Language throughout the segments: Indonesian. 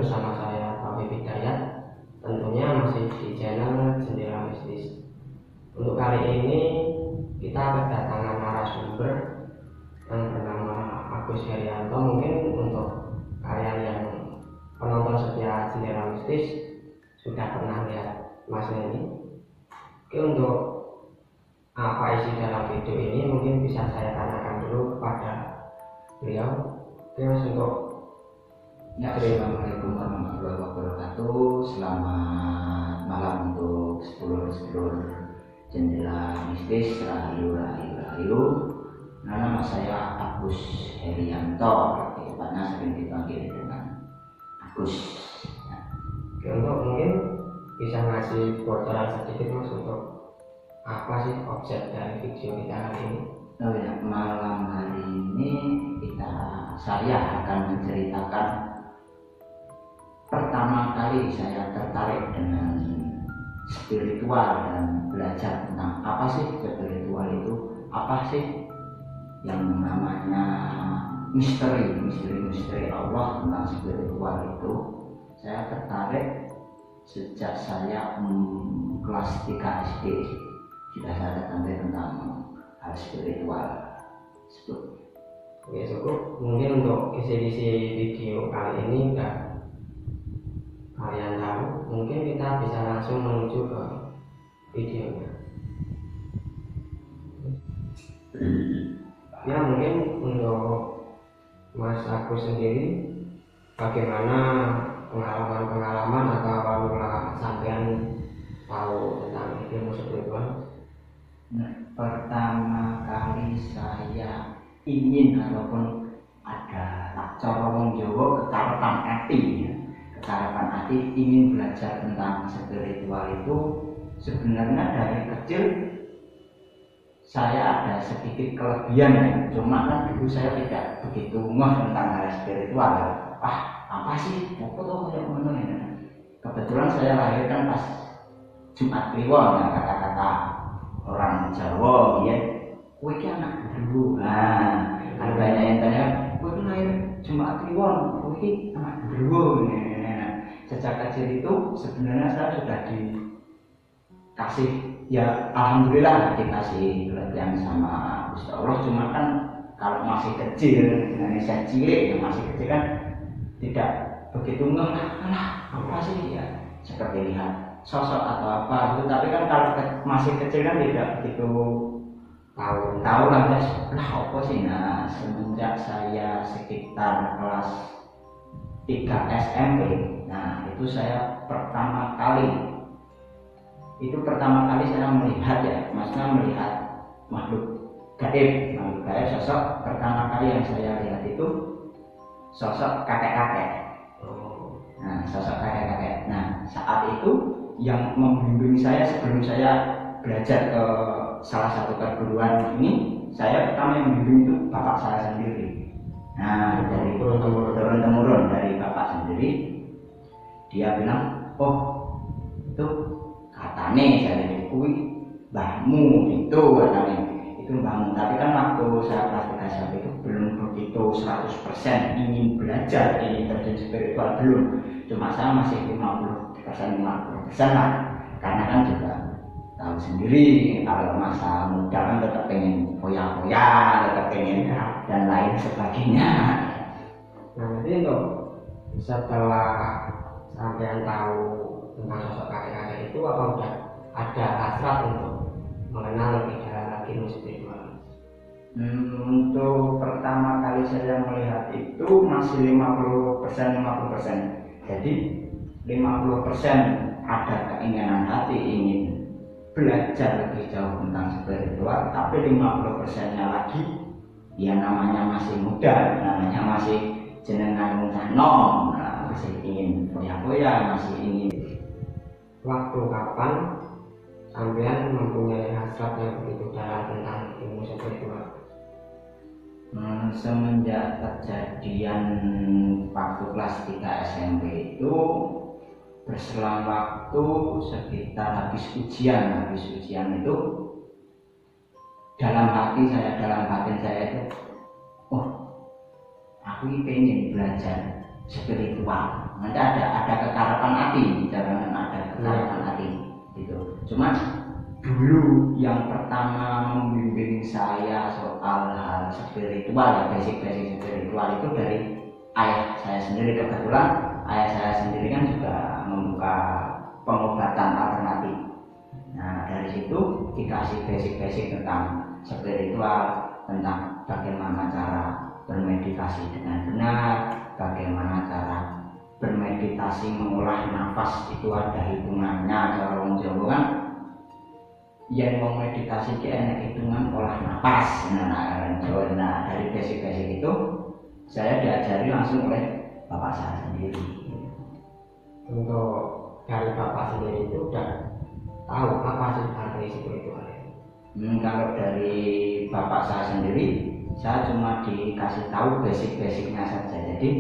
bersama saya Taufik Hidayat, tentunya masih di channel Jendela Mistis. Untuk kali ini kita kedatangan narasumber yang bernama Agus Herianto. Mungkin untuk kalian yang penonton setia Jendela Mistis sudah pernah lihat Mas ini. Oke, untuk apa isi dalam video ini mungkin bisa saya tanyakan dulu kepada beliau. Oke Mas, untuk Ya, assalamualaikum warahmatullahi wabarakatuh. Selamat malam untuk sedulur-sedulur Jendela Mistis, Rahayu. Nama saya Agus Herianto, tepatnya sering dipanggil dengan Agus. Oke, untuk mungkin bisa ngasih bocoran sedikit Mas untuk apa sih objek dari video kita kali ini? Oh ya, malam hari ini saya akan menceritakan pertama kali saya tertarik dengan spiritual dan belajar tentang apa sih spiritual itu, apa sih yang namanya misteri Allah tentang spiritual itu. Saya tertarik sejak saya kelas 3 SD, sudah saya tertarik tentang hal spiritual. Oke, cukup. Mungkin untuk kisi-kisi video kali ini udah kalian tahu, mungkin kita bisa langsung menuju ke videonya. Ya, mungkin untuk Mas Agus sendiri, bagaimana pengalaman atau awal mula sampean tahu tentang ilmu spiritual? Pertama kali saya ingin ataupun ada tak corong Jawa kekarepan hati ingin belajar tentang spiritual itu. Sebenarnya dari kecil saya ada sedikit kelebihan ya, cuma kan dulu saya tidak begitu ngeh tentang hal spiritual. Apa sih? Apa tuh kayak mana ya? Kebetulan saya lahir kan pas Jumat Kliwon, ya, kata-kata orang Jawa ya. Kowe iki anak dulu. Nah, ada banyak yang tanya, kowe lahir Jumat Kliwon, kowe iki anak dulu. Sejak kecil itu sebenarnya saya sudah dikasih, ya alhamdulillah dikasih kelebihan sama Gusti Allah. Cuma kan kalau masih kecil, Indonesia cilik yang masih kecil kan tidak begitu ngeh apa sih ya, seperti lihat sosok atau apa gitu. Tapi kan kalau masih kecil kan tidak begitu tahu lah apa sih. Nah, semenjak saya sekitar kelas 3 SMP, nah itu saya pertama kali saya melihat ya, maksudnya melihat makhluk gaib sosok. Pertama kali yang saya lihat itu sosok kakek-kakek. Nah, sosok kakek-kakek. Nah, saat itu yang membimbing saya sebelum saya belajar ke salah satu perguruan ini, saya pertama yang membimbing itu bapak saya sendiri. Nah, dari turun-temurun dari bapak sendiri, dia bilang, oh itu katanya saya kuwi mbahmu itu katanya, itu mbahmu. Tapi kan waktu saya kelas 3 SMP itu belum begitu 100% ingin belajar, ingin terjun spiritual, belum. Cuma saya masih 50% lah, karena kan juga tahu sendiri kalau masa muda kan tetap pengen foya-foya, tetap pengen dan lain sebagainya. Nah, nanti untuk setelah sampean tahu tentang sosok kakek-kakek itu, apa udah ada hasrat untuk mengenal lebih dalam lagi ilmu spiritual? Untuk pertama kali saya melihat itu masih 50%. Jadi 50% ada keinginan hati ingin belajar lebih jauh tentang spiritual, tapi 50%-nya lagi ya namanya masih muda, namanya masih jenengan nom, masih ingin foya-foya, masih ingin. Waktu kapan sampean mempunyai hasrat yang begitu dalam tentang ilmu spiritual? Semenjak kejadian waktu kelas 3 SMP itu, berselang waktu sekitar habis ujian itu, dalam batin saya itu, aku ini pengen belajar spiritual. Nanti ada kekarapan hati, jangan ada kekarapan hati gitu. Cuma dulu yang pertama membimbing saya soal hal spiritual ya, basic spiritual itu dari ayah saya sendiri. Kebetulan ayah saya sendiri kan juga membuka pengobatan alternatif. Nah dari situ dikasih basic tentang spiritual, tentang bagaimana cara bermeditasi dengan benar, bagaimana cara bermeditasi mengolah nafas itu ada hitungannya. Kalau orang Jawa kan yang mau meditasi ke enak hitungan olah nafas. Nah dari basic itu saya diajari langsung oleh bapak saya sendiri. Untuk dari bapak sendiri itu udah tahu apa sih arti spiritual? Kalau dari bapak saya sendiri, saya cuma dikasih tahu basicnya saja. Jadi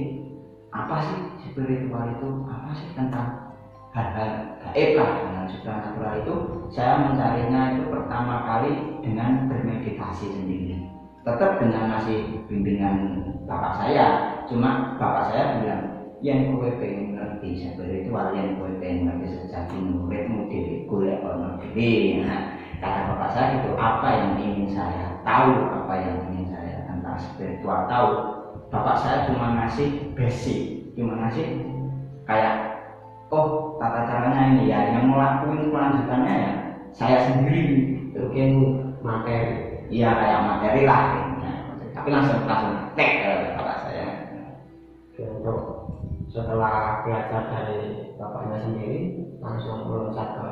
apa sih spiritual itu? Apa sih tentang hal-hal gaib lah, dengan supranatural itu? Saya mencarinya itu pertama kali dengan bermeditasi sendiri. Tetap dengan masih bimbingan bapak saya, cuma bapak saya bilang, yang kowe pengen ngerti spiritual, yang kowe pengen ngerti sejati muridmu dhewe golek ono dhewe. Nah, kata bapak saya itu apa yang ingin saya tahu, apa yang ingin saya tentang spiritual tahu. Bapak saya cuma ngasih basic, cuma ngasih kayak oh tata caranya ini ya, yang ngelakuin kelanjutannya ya saya sendiri. Mungkin materi. Iya kayak materi lah. Nah, tapi langsung tek bapak saya. Untuk setelah belajar dari bapaknya sendiri langsung meloncat ke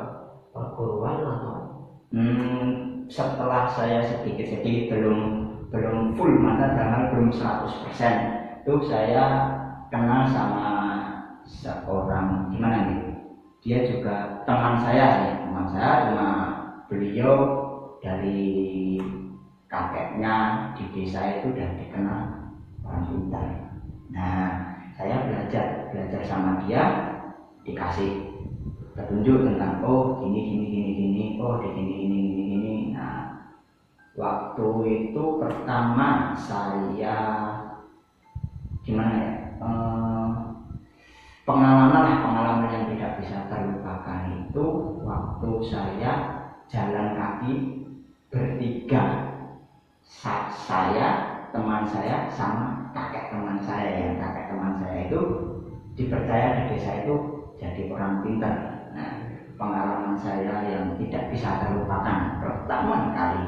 perguruan atau? Setelah saya sedikit belum full, mana dengan belum 100%, itu saya kenal sama seorang gimana nih, dia juga teman saya cuma beliau dari kakeknya di desa itu udah dikenal orang pintar. Nah saya belajar sama dia, dikasih petunjuk tentang oh gini, oh gini. Nah waktu itu pertama saya gimana ya, pengalaman yang tidak bisa terlupakan itu waktu saya jalan kaki bertiga, saya, teman saya, sama kakek teman saya. Yang kakek teman saya itu dipercaya di desa itu jadi orang pintar. Nah pengalaman saya yang tidak bisa terlupakan pertama kali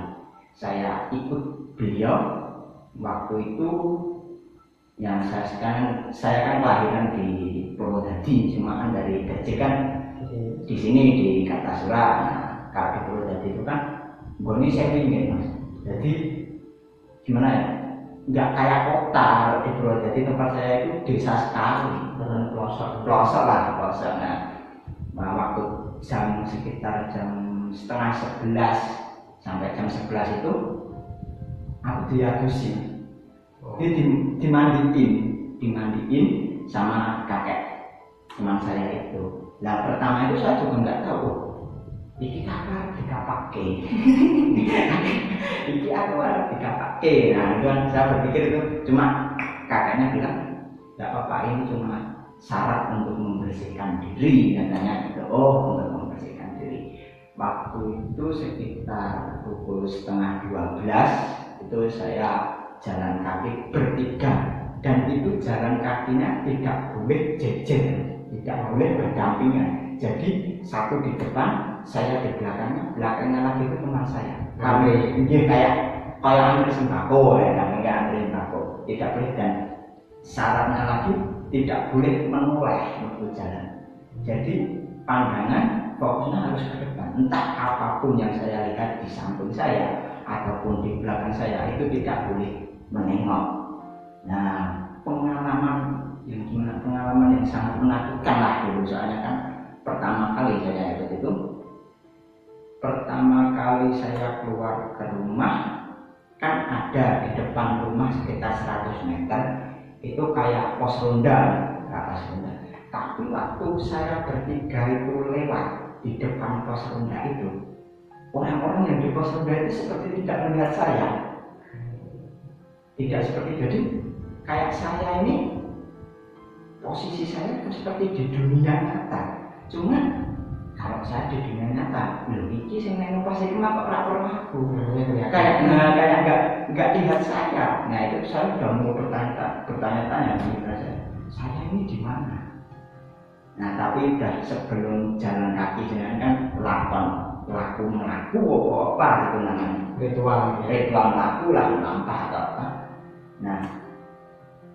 saya ikut beliau waktu itu, yang saya kan kelahiran di Purwodadi, cuma kan dari kecil kan di sini di Kartasura. Nah, kalau di Purwodadi itu kan goni semi mas, jadi gimana ya, nggak kayak kota. Kalau di Purwodadi tempat saya itu desa sekali, pelosok lah. Nah waktu sekitar jam setengah 11 sampai jam 11 itu aku dihabisin. Dia dimandiin sama kakek teman saya itu. Nah pertama itu saya juga nggak tahu iki kakak dikapake iki aku harus dikapake. Nah itu kan saya berpikir itu cuma kakaknya bilang nggak apa-apa, ini cuma syarat untuk membersihkan diri katanya gitu. Oh untuk membersihkan diri. Waktu itu sekitar pukul 11:30 itu saya jalan kaki bertiga, dan itu jalan kakinya tidak boleh jejer, tidak boleh berdampingan. Jadi satu di depan, saya di belakangnya lagi itu teman saya. Kami ini kayak antri sembako ya, kami nggak antri sembako, tidak boleh. Dan syaratnya lagi tidak boleh menoleh waktu jalan. Jadi pandangan fokusnya harus ke depan. Entah apapun yang saya lihat di samping saya ataupun di belakang saya itu tidak boleh menengok. Nah pengalaman yang sangat menakutkan lah dulu, soalnya kan pertama kali saya ikut itu, pertama kali saya keluar ke rumah kan ada di depan rumah sekitar 100 meter itu kayak pos ronda, tapi waktu saya bertiga itu lewat di depan pos ronda itu, orang-orang yang di pos ronda itu seperti tidak melihat saya. Tidak seperti, jadi kayak saya ini posisi saya seperti di dunia nyata. Cuma kalau saya di dunia nyata, lho iki sing nang pas iki kok ora perlu aku. Kayak enggak lihat saya. Nah, itu saya sudah mau bertanya-tanya saya ini di mana? Nah, tapi udah sebelum jalan kaki dengan kan laku melaku apa gitu namanya. Ritual laku lah nampak atau apa. Nah,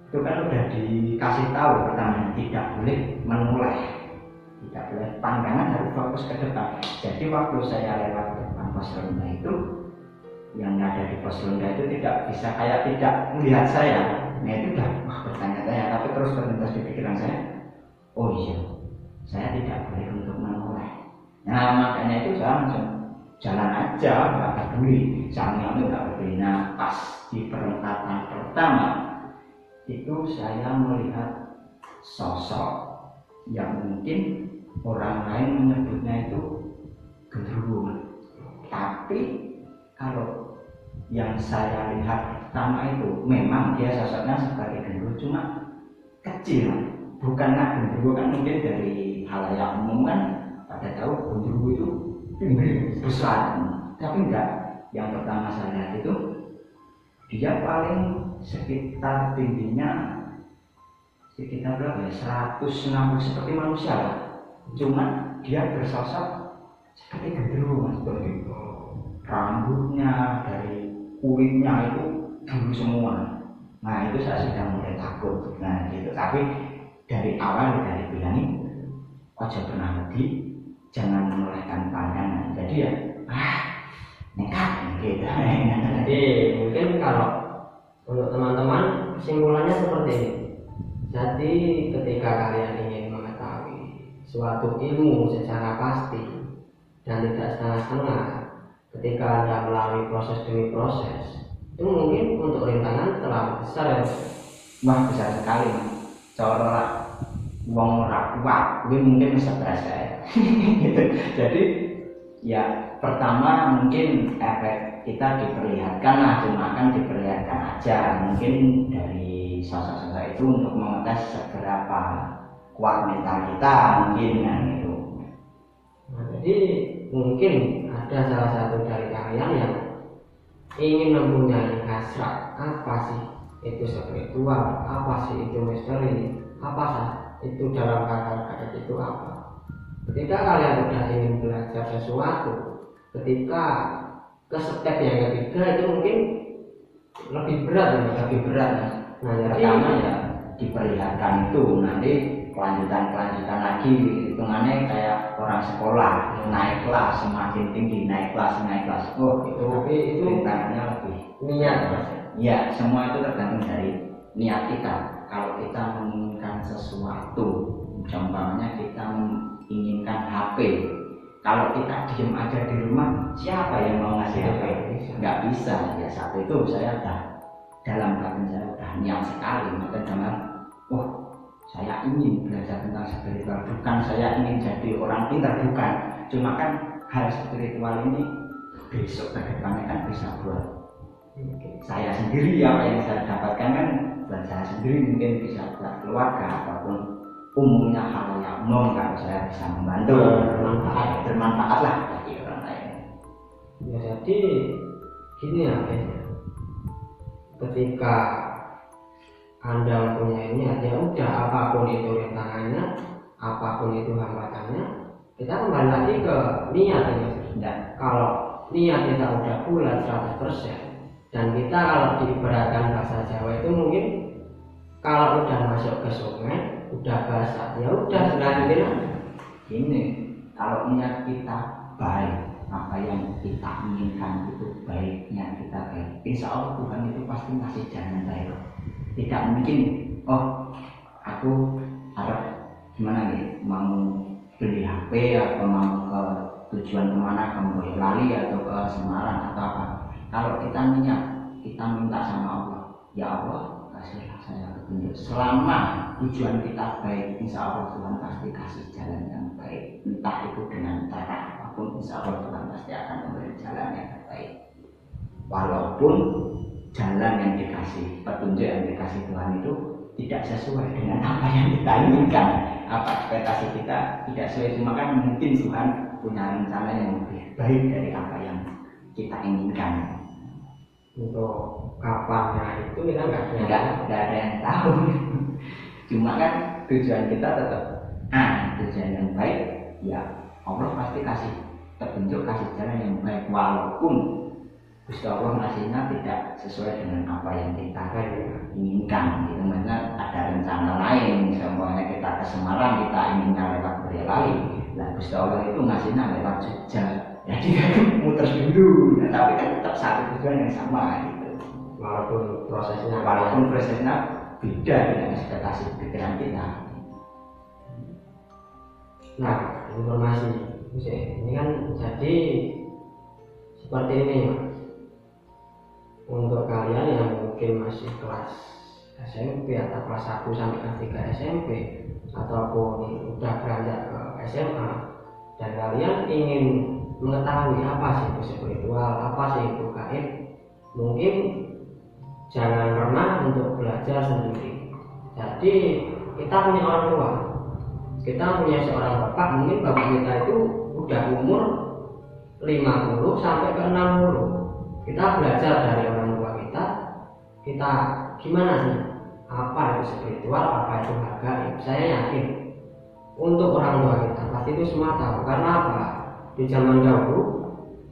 itu kan udah dikasih tahu pertama tidak boleh menoleh. Tidak boleh, pandangan harus fokus ke depan. Jadi waktu saya lewat depan pos ronda itu, yang ada di pos ronda itu tidak bisa kayak tidak melihat saya. Nah itu udah bertanya-tanya, tapi terus terlintas di pikiran saya, oh iya, saya tidak boleh untuk menoleh. Nah makanya itu saya langsung jalan aja, nggak peduli, sambil nggak peduli. Nah pas di perempatan pertama itu saya melihat sosok yang mungkin orang lain menyebutnya itu genderuwo, tapi kalau yang saya lihat pertama itu memang dia sosoknya sebagai genderuwo, cuma kecil, bukanlah genderuwo kan mungkin dari halayak umum kan pada tahu genderuwo itu besar, tapi enggak. Yang pertama saya lihat itu dia paling sekitar tingginya sekitar berapa ya, 160 seperti manusia lah, cuma dia bersosok seperti genderuwo mas, rambutnya dari kulitnya itu biru semua. Nah itu saya sudah mulai takut. Nah gitu, tapi dari awal dari bilangin ojo pernah lagi, jangan menolehkan pandangan. Jadi ya nekat gitu. Jadi mungkin kalau untuk teman-teman kesimpulannya seperti ini. Jadi ketika kalian ingin mengetahui suatu ilmu secara pasti dan tidak setengah-setengah, ketika Anda melalui proses demi proses, itu mungkin untuk rintangan terlalu besar ya. Wah besar sekali mas. Cara wong ora kuat, gue mungkin stres ya. Gitu. Jadi ya pertama mungkin efek kita diperlihatkan lah, cuma kan diperlihatkan aja. Mungkin dari sosok-sosok itu untuk mengetes seberapa kuat mental kita mungkin kan itu. Nah, jadi mungkin ada salah satu dari kalian yang ingin mempunyai hasrat apa sih itu spiritual, apa sih itu misteri, apa sih itu dalam kata-kata itu apa. Ketika kalian sudah ingin belajar sesuatu, ketika ke step yang ketiga itu mungkin lebih berat. Nah, jadi pertama ya diperlihatkan itu, nanti kelanjutan lagi hitungannya kayak orang sekolah, naik kelas semakin tinggi, naik kelas. Oh itu, tapi itu rintangannya lebih niat mas. Ya semua itu tergantung dari niat kita. Kalau kita menginginkan sesuatu, contohnya kita menginginkan HP, kalau kita diem aja di rumah, siapa yang mau ngasih HP? Nggak bisa. Ya saat itu saya udah dalam batin saya udah niat sekali, maka jangan saya ingin belajar tentang spiritual, bukan saya ingin jadi orang pintar, bukan. Cuma kan hal spiritual ini besok ke depannya kan bisa buat saya sendiri, apa yang saya dapatkan kan buat saya sendiri, mungkin bisa buat keluarga ataupun umumnya hal yang umum kalau saya bisa membantu, bermanfaat lah bagi orang lain. Ya jadi gini ya, ketika Anda mempunyai niat, ya udah apapun itu rintangannya, apapun itu hambatannya, kita kembali lagi ke niat ini. Dan kalau niat kita udah bulat 100%, dan kita kalau diibaratkan bahasa Jawa itu mungkin kalau udah masuk ke sungai, udah basah, ya udah selanjutnya. Ini kalau niat kita baik, apa yang kita inginkan itu baiknya kita baik, insya Allah Tuhan itu pasti ngasih jalan baik. Tidak mungkin aku harap gimana nih, mau beli HP atau mau ke tujuan kemana, ke Boyolali atau ke Semarang atau apa. Kalau kita niat, kita minta sama Allah, ya Allah kasihlah saya petunjuk. Selama tujuan kita baik, insya Allah Tuhan pasti kasih jalan yang baik. Entah itu dengan cara apapun, insya Allah Tuhan pasti akan memberi jalan yang terbaik. Walaupun jalan yang dikasih, petunjuk yang dikasih Tuhan itu tidak sesuai dengan apa yang kita inginkan, apa ekspektasi kita tidak sesuai. Cuma kan mungkin Tuhan punya rencana yang lebih baik dari apa yang kita inginkan. Untuk kapannya itu kita nggak ada yang tahu. Cuma kan tujuan kita tetap tujuan yang baik, ya Allah pasti kasih petunjuk, kasih jalan yang baik, walaupun Gusti Allah ngasihnya tidak sesuai dengan apa yang kita inginkan. Itu maksudnya ada rencana lain. Misalnya kita ke Semarang, kita inginnya lewat Boyolali, nah Gusti Allah itu ngasihnya lewat Jogja. Jadi muter dulu, nah, tapi kan tetap satu tujuan yang sama gitu. Walaupun prosesnya beda dengan ekspektasi pikiran kita. Nah, informasi ini kan jadi seperti ini, Mas. Untuk kalian yang mungkin masih kelas SMP atau kelas 1 sampai kelas 3 SMP ataupun udah beranjak ke SMA dan kalian ingin mengetahui apa sih itu spiritual, apa sih itu gaib, mungkin jangan pernah untuk belajar sendiri. Jadi kita punya orang tua, kita punya seorang bapak, mungkin bapak kita itu udah umur 50 sampai ke 60. Kita belajar dari orang tua kita gimana sih, apa itu spiritual, apa itu gaib. Saya yakin untuk orang tua kita pasti itu semua tahu. Karena apa? Di zaman dahulu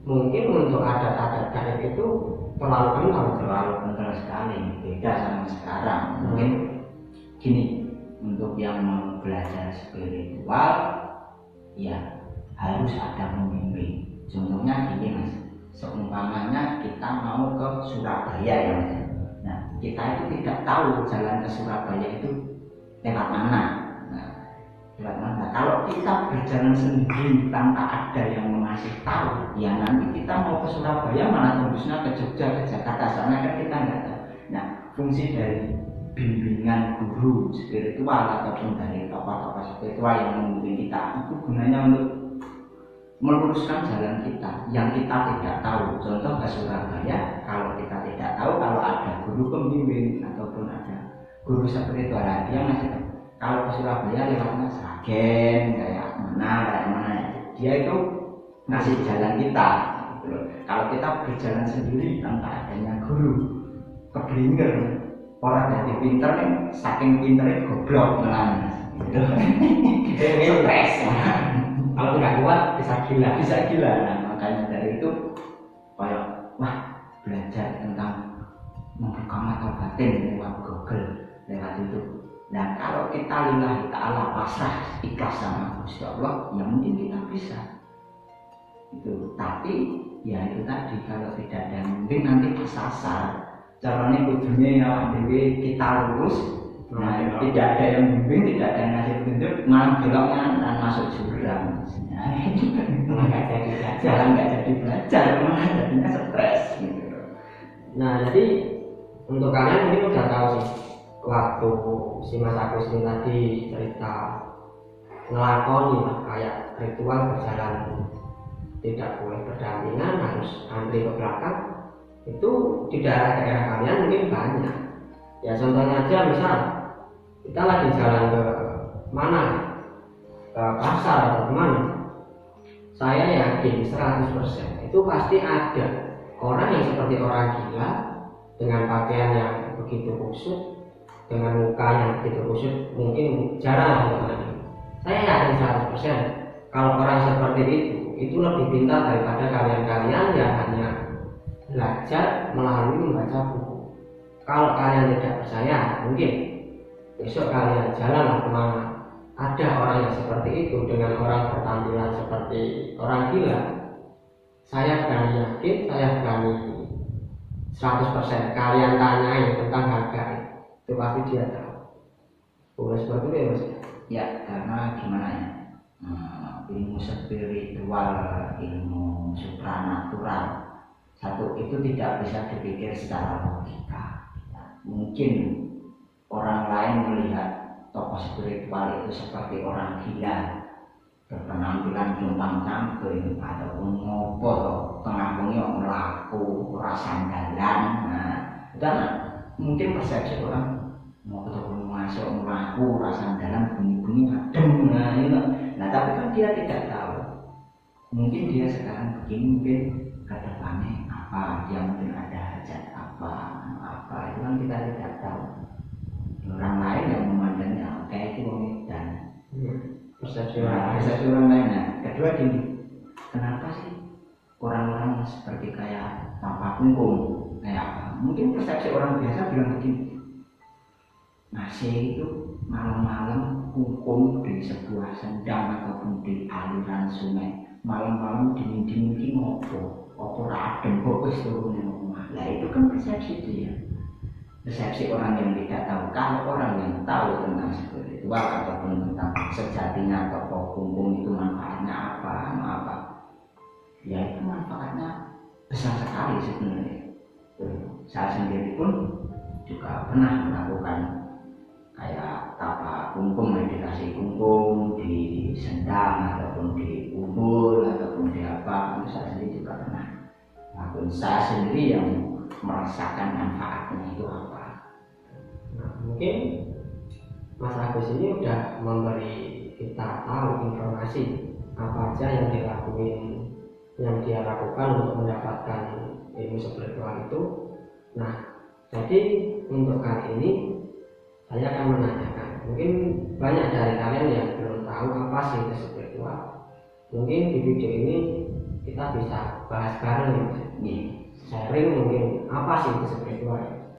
mungkin untuk adat-adat gaib itu terlalu kental sekali, beda sama sekarang. Mungkin gini, untuk yang mau belajar spiritual ya harus ada pembimbing. Contohnya gini Mas, seumpamanya kita mau ke Surabaya ya Mas. Nah kita itu tidak tahu jalan ke Surabaya itu lewat mana. Kalau kita berjalan sendiri tanpa ada yang mengasih tahu, ya nanti kita mau ke Surabaya malah tembusnya ke Jogja, ke Jakarta, soalnya kan kita nggak tahu. Nah, fungsi dari bimbingan guru spiritual ataupun dari tokoh-tokoh spiritual yang membimbing kita itu gunanya untuk meluruskan jalan kita yang kita tidak tahu. Contoh ke Surabaya, kalau kita tidak tahu, kalau ada guru pembimbing ataupun ada guru spiritual, dia ngasih tahu. Kalau ke Surabaya lewatnya Sragen, kayak mana, dia itu ngasih jalan kita. Gitu. Kalau kita berjalan sendiri tanpa adanya guru, keblinger, orang jadi pinter nih, saking pinternya goblok malah. Gitu. Stres. Kalau nggak kuat bisa gila. Nah, makanya dari itu, kayak belajar tentang membuka mata batin lewat Google, lewat YouTube. Nah kalau kita lillahi ta'ala pasrah ikhlas sama Gusti Allah, ya mungkin kita bisa itu. Tapi ya itu tadi, kalau tidak ada yang bimbing nanti kesasar. Caranya kudunya ya kita lurus. Nah tidak ada yang bimbing, tidak ada yang ngasih petunjuk, malah beloknya dan masuk jurang. Jalan nggak jadi belajar, malah jadinya stres gitu. Nah jadi untuk kalian mungkin udah tahu sih, waktu si Mas Agus ini tadi cerita ngelakoni lah kayak ritual berjalan tidak boleh berdampingan, harus antri ke belakang, itu di daerah kalian mungkin banyak. Ya contohnya aja, misal kita lagi jalan ke mana, ke pasar atau kemana, saya yakin 100% itu pasti ada orang yang seperti orang gila dengan pakaian yang begitu kusut, dengan muka yang begitu kusut, mungkin jarang teman-teman. Saya yakin 100% kalau orang seperti itu lebih pintar daripada kalian-kalian yang hanya belajar melalui membaca buku. Kalau kalian tidak percaya, mungkin besok kalian jalanlah kemana, ada orang yang seperti itu dengan orang bertampilan seperti orang gila. Saya berani yakin, saya berani 100% kalian tanyain tentang harga itu pasti dia tahu. Boleh seperti itu ya Mas? Ya, karena gimana ya, ilmu spiritual, ilmu supranatural, satu itu tidak bisa dipikir secara logika. Mungkin orang lain melihat tokoh spiritual itu seperti orang gila, berpenampilan jompang-camping ataupun ngopo tengah bengi melaku rasa sandalan. Nah, itu mungkin persepsi orang mau ketemu masuk melaku rasa dalam bunyi-bunyi adem, nah tapi kan dia tidak tahu, mungkin dia sekarang begini, mungkin ke depannya apa, dia mungkin ada hajat apa, itu kan kita tidak tahu. Orang lain yang memandangnya kayak itu dan persepsi orang lain. Nah, kedua gini, kenapa sih orang-orang seperti kayak tanpa kungkum kayak apa? Mungkin persepsi orang biasa bilang begini, masih itu malam-malam kungkum di sebuah sendang ataupun di aliran sungai, malam-malam dingin-dingin ini ngopo adem kok wis turune omah. Lah itu kan persepsi dia, persepsi orang yang tidak tahu. Kalau orang yang tahu tentang spiritual ataupun tentang sejatinya atau kungkum itu manfaatnya apa, ya itu manfaatnya besar sekali sebenarnya. Saya sendiri pun juga pernah melakukan kayak tapa kungkum, meditasi kungkum di sendang ataupun di kubur ataupun di apa, saya sendiri juga pernah. Akun saya sendiri yang merasakan manfaatnya itu apa. Nah, mungkin Mas Agus ini udah memberi kita tahu informasi apa aja yang dia lakukan untuk mendapatkan ilmu spiritual itu. Nah, jadi untuk kali ini saya akan menanyakan, mungkin banyak dari kalian yang belum tahu apa sih itu spiritual. Mungkin di video ini kita bisa bahas bareng ya, sharing mungkin apa sih itu spiritual.